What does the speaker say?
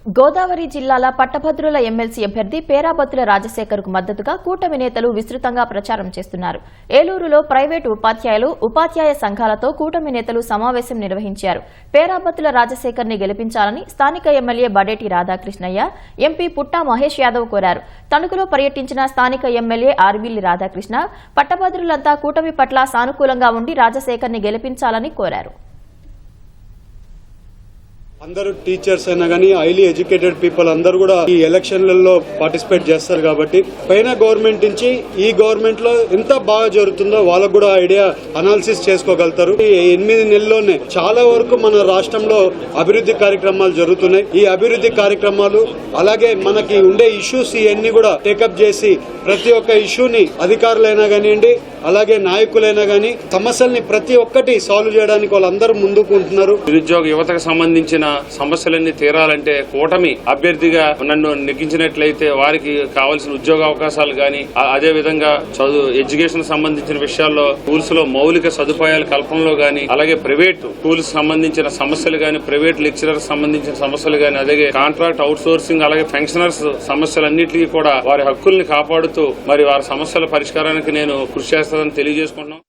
గోదావరి జిల్లాల పట్టభద్రుల ఎమ్మెల్సీ అభ్యర్థి పేరాబత్తుల రాజశేఖర్కు మద్దతుగా కూటమి నేతలు విస్తృతంగా ప్రచారం చేస్తున్నారు. ఏలూరులో ప్రైవేటు ఉపాధ్యాయులు, ఉపాధ్యాయ సంఘాలతో కూటమి నేతలు సమావేశం నిర్వహించారు. పేరాబత్తుల రాజశేఖర్ ని గెలిపించాలని స్థానిక ఎమ్మెల్యే బడేటి రాధాకృష్ణయ్య, ఎంపీ పుట్టా మహేష్ యాదవ్ కోరారు. తణుకులో పర్యటించిన స్థానిక ఎమ్మెల్యే ఆర్విల్లి రాధాకృష్ణ పట్టభద్రులంతా కూటమి పట్ల సానుకూలంగా ఉండి రాజశేఖర్ ని గెలిపించాలని కోరారు. అందరూ టీచర్స్ అయినా కానీ హైలీ ఎడ్యుకేటెడ్ పీపుల్ అందరూ కూడా ఈ ఎలక్షన్లలో పార్టిసిపేట్ చేస్తారు కాబట్టి పైన గవర్నమెంట్ నుంచి ఈ గవర్నమెంట్ లో ఎంత బాగా జరుగుతుందో వాళ్ళకు కూడా ఐడియా అనాలిసిస్ చేసుకోగలుగుతారు. ఈ 8 నెలల్లోనే చాలా వరకు మన రాష్ట్రంలో అభివృద్ధి కార్యక్రమాలు జరుగుతున్నాయి. ఈ అభివృద్ధి కార్యక్రమాలు అలాగే మనకి ఉండే ఇష్యూస్ ఇవన్నీ కూడా టేకప్ చేసి ప్రతి ఒక్క ఇష్యూని అధికారులైనా కానివ్వండి అలాగే నాయకులైనా గానీ సమస్యల్ని ప్రతి ఒక్కటి సాల్వ్ చేయడానికి వాళ్ళందరూ ముందుకు ఉంటున్నారు. నిరుద్యోగ యువతకు సంబంధించిన సమస్యలన్నీ తీరాలంటే కూటమి అభ్యర్థిగా నన్ను నెగ్గించినట్లయితే వారికి కావాల్సిన ఉద్యోగ అవకాశాలు గానీ అదే విధంగా చదువు ఎడ్యుకేషన్ సంబంధించిన విషయాల్లో స్కూల్స్ లో మౌలిక సదుపాయాల కల్పనలో గానీ అలాగే ప్రైవేట్ స్కూల్స్ సంబంధించిన సమస్యలు గానీ ప్రైవేట్ లెక్చరర్స్ సంబంధించిన సమస్యలు గానీ అలాగే కాంట్రాక్ట్ అవుట్ సోర్సింగ్ అలాగే పెన్షనర్స్ సమస్యలన్నింటినీ కూడా వారి హక్కుల్ని కాపాడుతూ మరి వారి సమస్యల పరిష్కారానికి నేను కృషి చేస్తానని తెలియజేసుకుంటున్నాం.